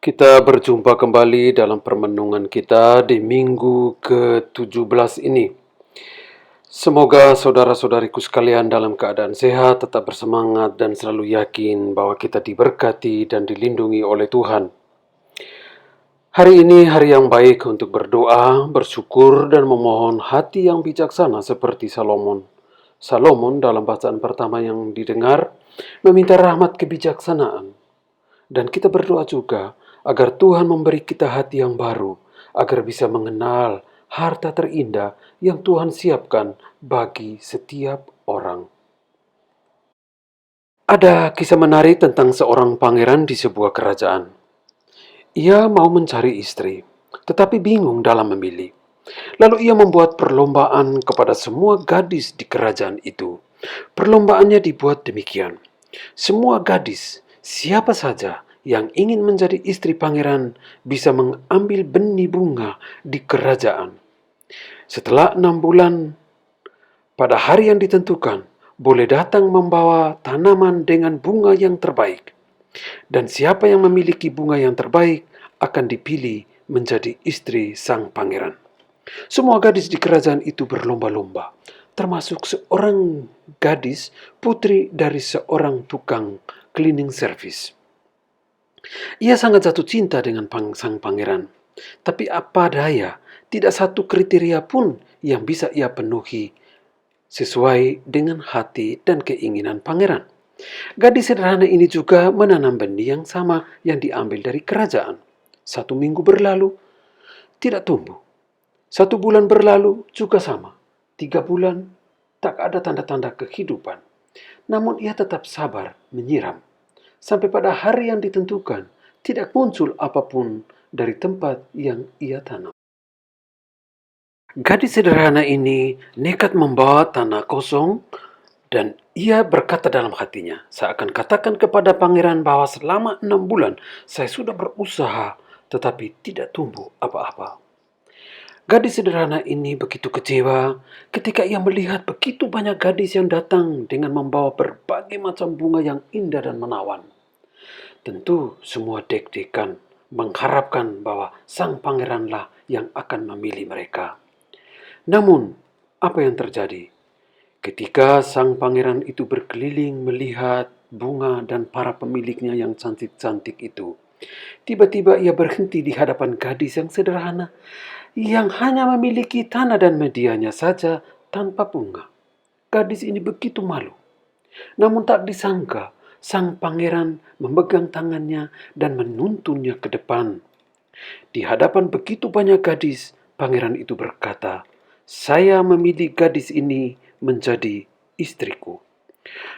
Kita berjumpa kembali dalam permenungan kita di minggu ke-17 ini. Semoga saudara-saudariku sekalian dalam keadaan sehat, tetap bersemangat dan selalu yakin bahwa kita diberkati dan dilindungi oleh Tuhan. Hari ini hari yang baik untuk berdoa, bersyukur dan memohon hati yang bijaksana seperti Salomon. Salomon dalam bacaan pertama yang didengar meminta rahmat kebijaksanaan. Dan kita berdoa juga agar Tuhan memberi kita hati yang baru, agar bisa mengenal harta terindah yang Tuhan siapkan bagi setiap orang. Ada kisah menarik tentang seorang pangeran di sebuah kerajaan. Ia mau mencari istri, tetapi bingung dalam memilih. Lalu ia membuat perlombaan kepada semua gadis di kerajaan itu. Perlombaannya dibuat demikian. Semua gadis, siapa saja yang ingin menjadi istri pangeran bisa mengambil benih bunga di kerajaan. Setelah 6 bulan, pada hari yang ditentukan, boleh datang membawa tanaman dengan bunga yang terbaik. Dan siapa yang memiliki bunga yang terbaik akan dipilih menjadi istri sang pangeran. Semua gadis di kerajaan itu berlomba-lomba, termasuk seorang gadis putri dari seorang tukang cleaning service. Ia sangat jatuh cinta dengan sang pangeran, tapi apa daya, tidak satu kriteria pun yang bisa ia penuhi sesuai dengan hati dan keinginan pangeran. Gadis sederhana ini juga menanam benih yang sama yang diambil dari kerajaan. 1 minggu berlalu, tidak tumbuh. 1 bulan berlalu juga sama. 3 bulan, tak ada tanda-tanda kehidupan. Namun ia tetap sabar menyiram. Sampai pada hari yang ditentukan, tidak muncul apapun dari tempat yang ia tanam. Gadis sederhana ini nekat membawa tanah kosong dan ia berkata dalam hatinya, saya akan katakan kepada pangeran bahwa selama 6 bulan saya sudah berusaha tetapi tidak tumbuh apa-apa. Gadis sederhana ini begitu kecewa ketika ia melihat begitu banyak gadis yang datang dengan membawa berbagai macam bunga yang indah dan menawan. Tentu semua deg-degan mengharapkan bahwa sang pangeranlah yang akan memilih mereka. Namun, apa yang terjadi? Ketika sang pangeran itu berkeliling melihat bunga dan para pemiliknya yang cantik-cantik itu, tiba-tiba ia berhenti di hadapan gadis yang sederhana, yang hanya memiliki tanah dan medianya saja tanpa bunga. Gadis ini begitu malu. Namun tak disangka, sang pangeran memegang tangannya dan menuntunnya ke depan. Di hadapan begitu banyak gadis, pangeran itu berkata, saya memilih gadis ini menjadi istriku.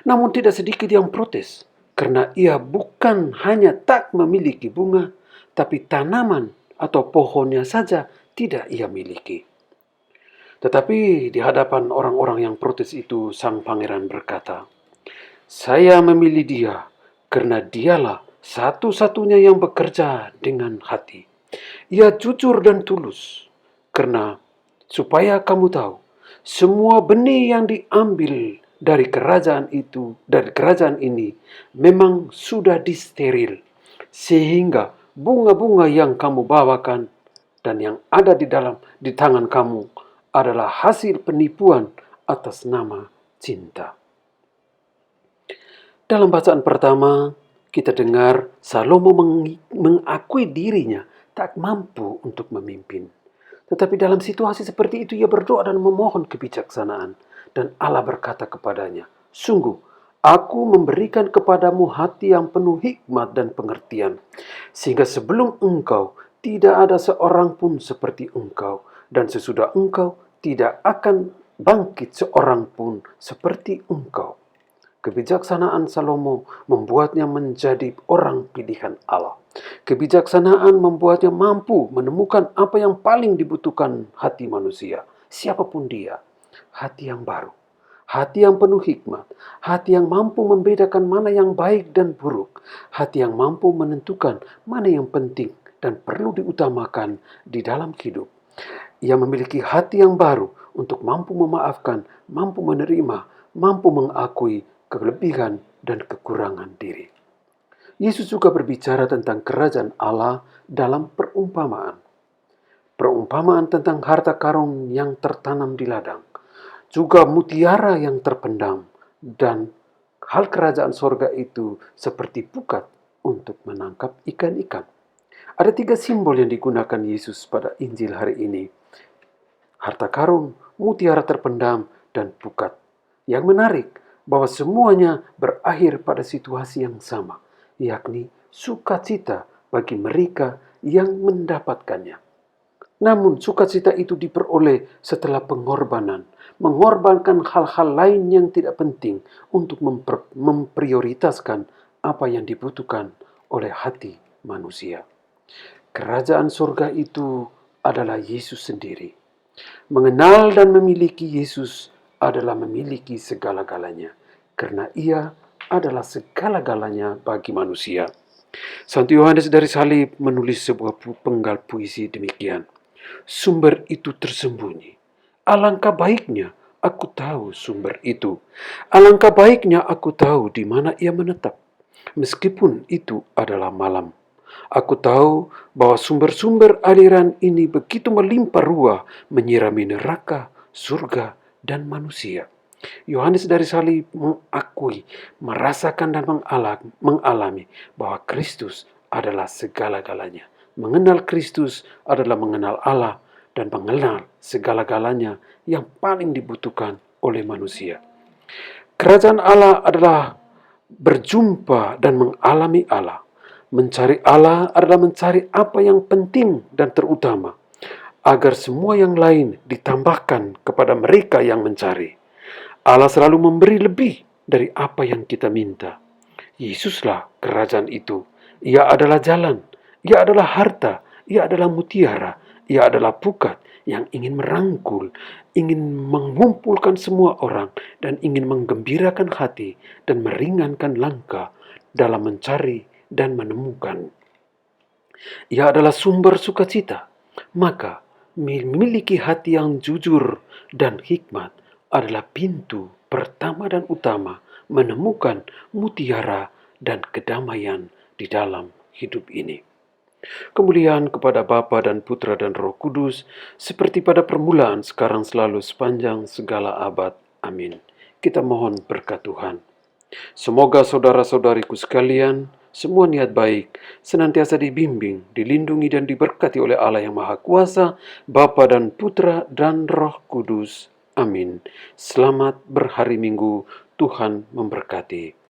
Namun tidak sedikit yang protes, karena ia bukan hanya tak memiliki bunga, tapi tanaman atau pohonnya saja tidak ia miliki. Tetapi di hadapan orang-orang yang protes itu, sang pangeran berkata, saya memilih dia karena dialah satu-satunya yang bekerja dengan hati. Ia jujur dan tulus. Karena supaya kamu tahu, semua benih yang diambil dari kerajaan ini memang sudah disteril. Sehingga bunga-bunga yang kamu bawakan dan yang ada di tangan kamu adalah hasil penipuan atas nama cinta. Dalam bacaan pertama, kita dengar Salomo mengakui dirinya tak mampu untuk memimpin. Tetapi dalam situasi seperti itu ia berdoa dan memohon kebijaksanaan. Dan Allah berkata kepadanya, sungguh, aku memberikan kepadamu hati yang penuh hikmat dan pengertian. Sehingga sebelum engkau tidak ada seorang pun seperti engkau. Dan sesudah engkau tidak akan bangkit seorang pun seperti engkau. Kebijaksanaan Salomo membuatnya menjadi orang pilihan Allah. Kebijaksanaan membuatnya mampu menemukan apa yang paling dibutuhkan hati manusia, siapapun dia. Hati yang baru, hati yang penuh hikmat, hati yang mampu membedakan mana yang baik dan buruk, hati yang mampu menentukan mana yang penting dan perlu diutamakan di dalam hidup. Ia memiliki hati yang baru untuk mampu memaafkan, mampu menerima, mampu mengakui kelebihan dan kekurangan diri. Yesus juga berbicara tentang kerajaan Allah dalam perumpamaan. Perumpamaan tentang harta karun yang tertanam di ladang, juga mutiara yang terpendam, dan hal kerajaan sorga itu seperti pukat untuk menangkap ikan-ikan. Ada 3 simbol yang digunakan Yesus pada Injil hari ini. Harta karun, mutiara terpendam, dan pukat. Yang menarik bahwa semuanya berakhir pada situasi yang sama, yakni sukacita bagi mereka yang mendapatkannya. Namun sukacita itu diperoleh setelah pengorbanan, mengorbankan hal-hal lain yang tidak penting untuk memprioritaskan apa yang dibutuhkan oleh hati manusia. Kerajaan surga itu adalah Yesus sendiri. Mengenal dan memiliki Yesus adalah memiliki segala-galanya, karena Ia adalah segala-galanya bagi manusia. Santo Yohanes dari Salib menulis sebuah penggal puisi demikian. Sumber itu tersembunyi. Alangkah baiknya aku tahu sumber itu. Alangkah baiknya aku tahu di mana ia menetap. Meskipun itu adalah malam. Aku tahu bahwa sumber-sumber aliran ini begitu melimpah ruah menyirami neraka, surga, dan manusia. Yohanes dari Salib mengakui, merasakan dan mengalami bahwa Kristus adalah segala-galanya. Mengenal Kristus adalah mengenal Allah dan mengenal segala-galanya yang paling dibutuhkan oleh manusia. Kerajaan Allah adalah berjumpa dan mengalami Allah. Mencari Allah adalah mencari apa yang penting dan terutama, agar semua yang lain ditambahkan kepada mereka yang mencari. Allah selalu memberi lebih dari apa yang kita minta. Yesuslah kerajaan itu. Ia adalah jalan, Ia adalah harta, Ia adalah mutiara, Ia adalah pukat yang ingin merangkul, ingin mengumpulkan semua orang, dan ingin menggembirakan hati dan meringankan langkah dalam mencari dan menemukan. Ia adalah sumber sukacita. Maka, memiliki hati yang jujur dan hikmat adalah pintu pertama dan utama menemukan mutiara dan kedamaian di dalam hidup ini. Kemuliaan kepada Bapa dan Putra dan Roh Kudus, seperti pada permulaan, sekarang, selalu, sepanjang segala abad. Amin. Kita mohon berkat Tuhan. Semoga saudara-saudariku sekalian, semua niat baik, senantiasa dibimbing, dilindungi dan diberkati oleh Allah yang Maha Kuasa, Bapa dan Putra dan Roh Kudus. Amin. Selamat berhari Minggu, Tuhan memberkati.